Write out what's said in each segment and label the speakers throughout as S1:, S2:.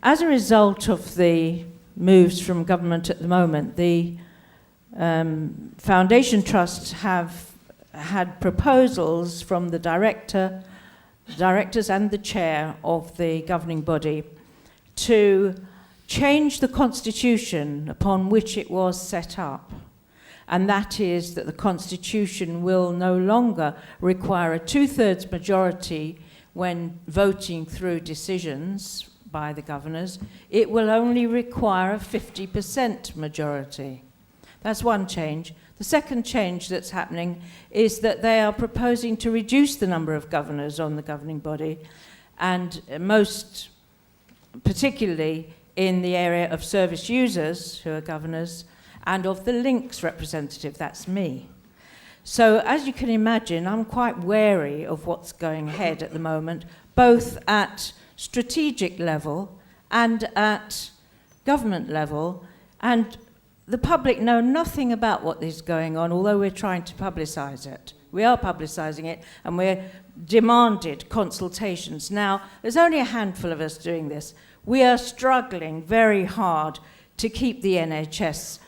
S1: As a result of the moves from government at the moment, the foundation trusts have had proposals from the directors and the chair of the governing body to change the constitution upon which it was set up. And that is that the constitution will no longer require a 2/3 majority when voting through decisions by the governors. It will only require a 50% majority. That's one change. The second change that's happening is that they are proposing to reduce the number of governors on the governing body, and most particularly in the area of service users, who are governors, and of the links representative, that's me. So as you can imagine, I'm quite wary of what's going ahead at the moment, both at strategic level and at government level, and the public know nothing about what is going on, although we're trying to publicise it. We are publicising it, and we're demanded consultations. Now, there's only a handful of us doing this. We are struggling very hard to keep the NHS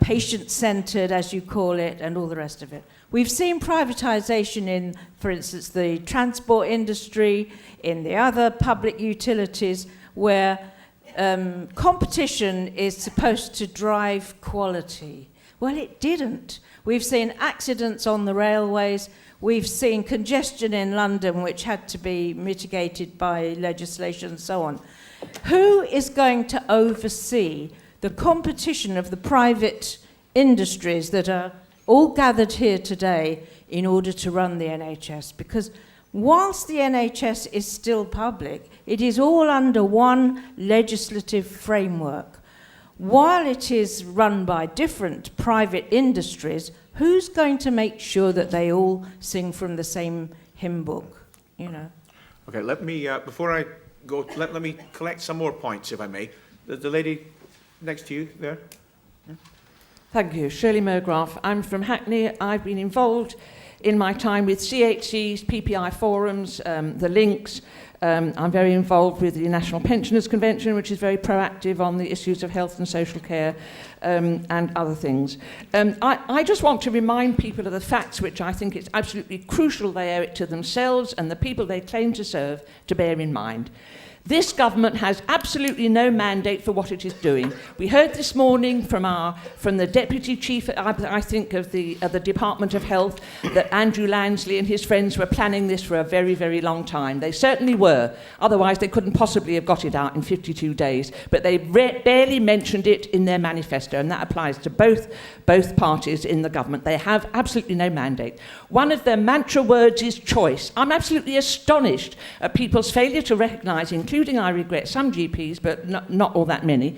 S1: patient-centred, as you call it, and all the rest of it. We've seen privatisation in, for instance, the transport industry, in the other public utilities, where competition is supposed to drive quality. Well, it didn't. We've seen accidents on the railways. We've seen congestion in London, which had to be mitigated by legislation and so on. Who is going to oversee the competition of the private industries that are all gathered here today in order to run the NHS? Because whilst the NHS is still public, it is all under one legislative framework. While it is run by different private industries, who's going to make sure that they all sing from the same hymn book, you know?
S2: Okay, let me, before I go, let me collect some more points, if I may. The lady next to you there.
S3: Thank you. Shirley Mergraf. I'm from Hackney. I've been involved in my time with CHCs, PPI forums, the links. I'm very involved with the National Pensioners Convention, which is very proactive on the issues of health and social care and other things. I just want to remind people of the facts, which I think it's absolutely crucial they owe it to themselves and the people they claim to serve to bear in mind. This government has absolutely no mandate for what it is doing. We heard this morning from the Deputy Chief, I think, of the Department of Health, that Andrew Lansley and his friends were planning this for a very, very long time. They certainly were. Otherwise, they couldn't possibly have got it out in 52 days. But they barely mentioned it in their manifesto, and that applies to both parties in the government. They have absolutely no mandate. One of their mantra words is choice. I'm absolutely astonished at people's failure to recognise, including, I regret, some GPs, but not all that many,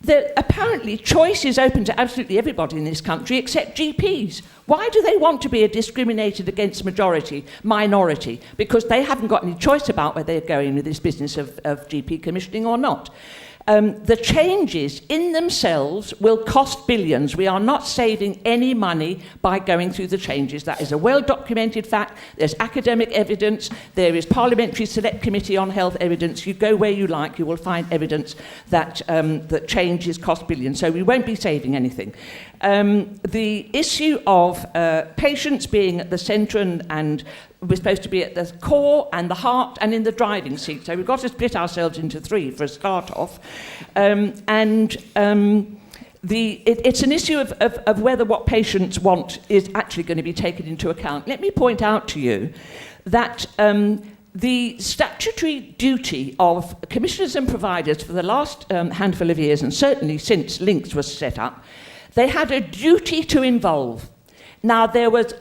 S3: that apparently choice is open to absolutely everybody in this country except GPs. Why do they want to be a discriminated against minority? Because they haven't got any choice about whether they're going with this business of GP commissioning or not. The changes in themselves will cost billions. We are not saving any money by going through the changes. That is a well-documented fact. There's academic evidence. There is Parliamentary Select Committee on Health evidence. You go where you like, you will find evidence that that changes cost billions. So we won't be saving anything. The issue of patients being at the centre and we're supposed to be at the core and the heart and in the driving seat. So we've got to split ourselves into three for a start off. It's an issue of whether what patients want is actually going to be taken into account. Let me point out to you that the statutory duty of commissioners and providers for the last handful of years, and certainly since Links was set up, they had a duty to involve. Now, there was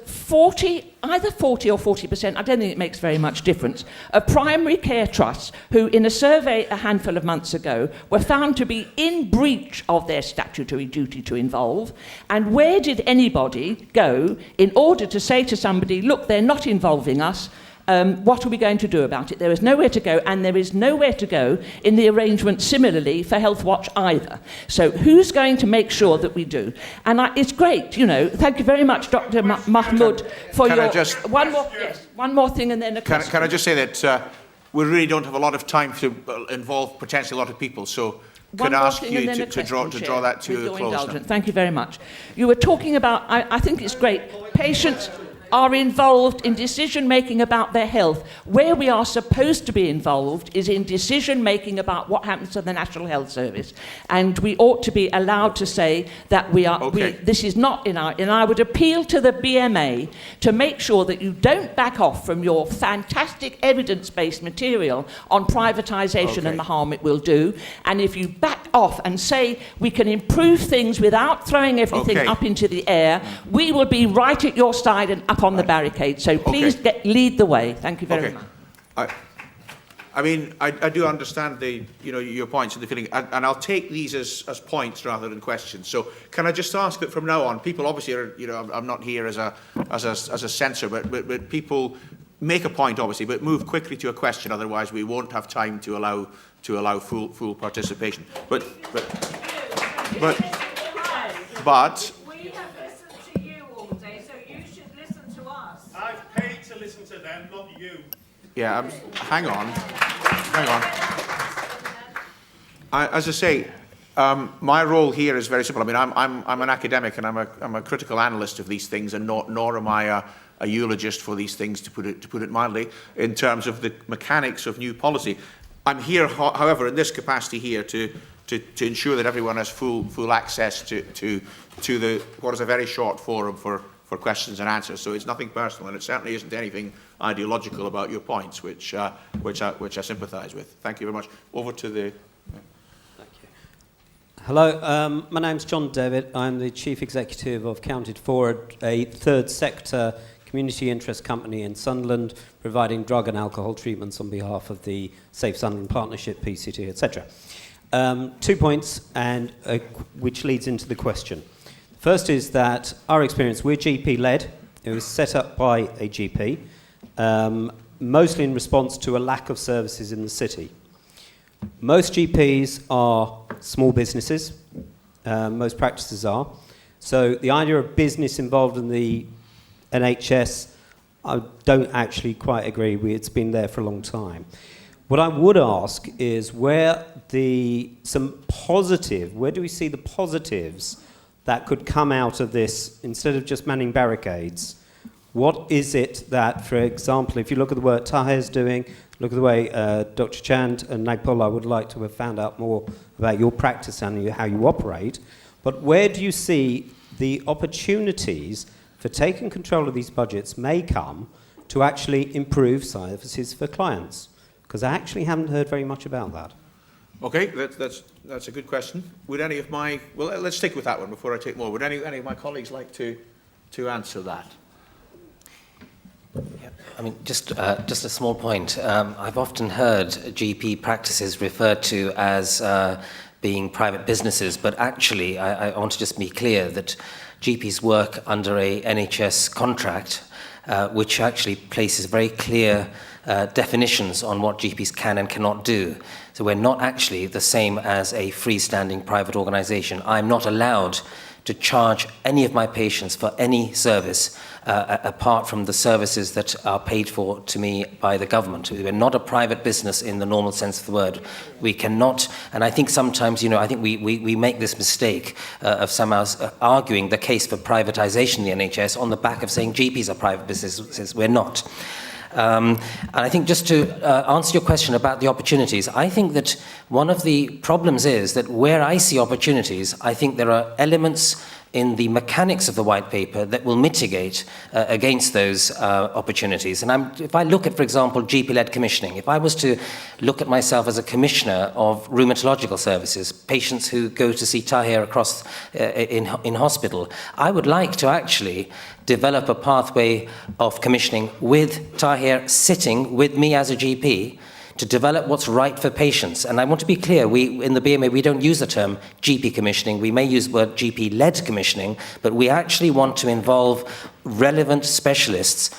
S3: either 40 or 40%, I don't think it makes very much difference, of primary care trusts who, in a survey a handful of months ago, were found to be in breach of their statutory duty to involve. And where did anybody go in order to say to somebody, look, they're not involving us, what are we going to do about it? There is nowhere to go, and there is nowhere to go in the arrangement similarly for Health Watch either. So who's going to make sure that we do? And it's great, you know. Thank you very much, Dr. Mahmood, for your... One more thing and then a question.
S2: Can I just say that we really don't have a lot of time to involve potentially a lot of people, so could I ask you to draw that to a close now?
S3: Thank you very much. You were talking about, I think it's great, patients are involved in decision-making about their health. Where we are supposed to be involved is in decision-making about what happens to the National Health Service. And we ought to be allowed to say that this is not in our... And I would appeal to the BMA to make sure that you don't back off from your fantastic evidence-based material on privatisation and the harm it will do. And if you back off and say we can improve things without throwing everything up into the air, we will be right at your side and up on the barricade. So please lead the way. Thank you very much.
S2: I mean, I do understand your points and the feeling, and I'll take these as points rather than questions. So can I just ask that from now on, people obviously are, I'm not here as a censor, but people make a point obviously, but move quickly to a question. Otherwise, we won't have time to allow full participation. But.
S1: We have listened to you all day, so you should listen to us.
S4: I've paid to listen to them, not you.
S2: Yeah, hang on. As I say, my role here is very simple. I mean, I'm an academic and I'm a critical analyst of these things, and nor am I a eulogist for these things, to put it mildly, in terms of the mechanics of new policy. I'm here, however, in this capacity here to ensure that everyone has full access to the what is a very short forum for questions and answers. So it's nothing personal, and it certainly isn't anything ideological about your points, which I sympathise with. Thank you very much. Over to the.
S5: Thank you. Hello, my name's John Devitt. I'm the Chief Executive of Counted For, a third sector community interest company in Sunderland, providing drug and alcohol treatments on behalf of the Safe Sunderland Partnership, PCT, etc. 2 points, and which leads into the question. First is that our experience, we're GP-led. It was set up by a GP, mostly in response to a lack of services in the city. Most GPs are small businesses. Most practices are. So the idea of business involved in the NHS, I don't actually quite agree with. It's been there for a long time. What I would ask is where do we see the positives that could come out of this instead of just manning barricades? What is it that, for example, if you look at the work Tahir's doing, look at the way Dr. Chand and Nagpal, I would like to have found out more about your practice and how you operate, but where do you see the opportunities for taking control of these budgets may come to actually improve services for clients? Because I actually haven't heard very much about that.
S2: Okay, that's a good question. Would any of my... Well, let's stick with that one before I take more. Would any of my colleagues like to answer that?
S6: Yeah, I mean, just a small point. I've often heard GP practices referred to as being private businesses, but actually I want to just be clear that GPs work under a NHS contract, which actually places very clear definitions on what GPs can and cannot do. So we're not actually the same as a freestanding private organisation. I'm not allowed to charge any of my patients for any service apart from the services that are paid for to me by the government. We're not a private business in the normal sense of the word. We cannot, and I think sometimes, I think we make this mistake of somehow arguing the case for privatisation in the NHS on the back of saying GPs are private businesses. We're not. And I think just to answer your question about the opportunities, I think that one of the problems is that where I see opportunities, I think there are elements in the mechanics of the white paper that will mitigate against those opportunities. And if I look at, for example, GP-led commissioning, if I was to look at myself as a commissioner of rheumatological services, patients who go to see Tahir across in hospital, I would like to actually develop a pathway of commissioning with Tahir sitting with me as a GP to develop what's right for patients. And I want to be clear, in the BMA, we don't use the term GP commissioning. We may use the word GP-led commissioning, but we actually want to involve relevant specialists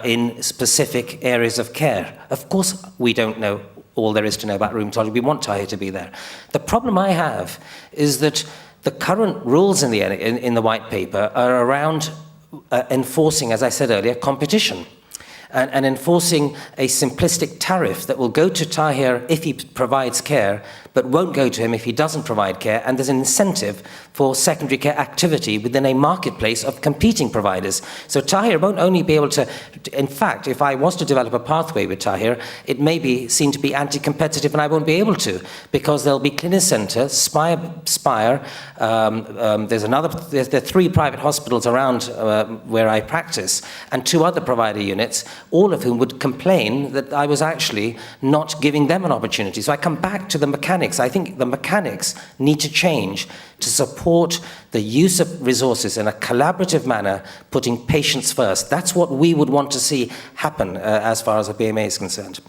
S6: in specific areas of care. Of course, we don't know all there is to know about rheumatology. We want Tahir to be there. The problem I have is that the current rules in the white paper are around enforcing, as I said earlier, competition. and enforcing a simplistic tariff that will go to Tahir if he provides care, but won't go to him if he doesn't provide care, and there's an incentive for secondary care activity within a marketplace of competing providers. So Tahir won't only be able to, in fact, if I was to develop a pathway with Tahir, it may be seen to be anti-competitive and I won't be able to, because there'll be Clinicenter, Spire, there are 3 private hospitals around where I practice, and 2 other provider units, all of whom would complain that I was actually not giving them an opportunity. So I come back to the mechanics. I think the mechanics need to change to support the use of resources in a collaborative manner, putting patients first. That's what we would want to see happen as far as the BMA is concerned.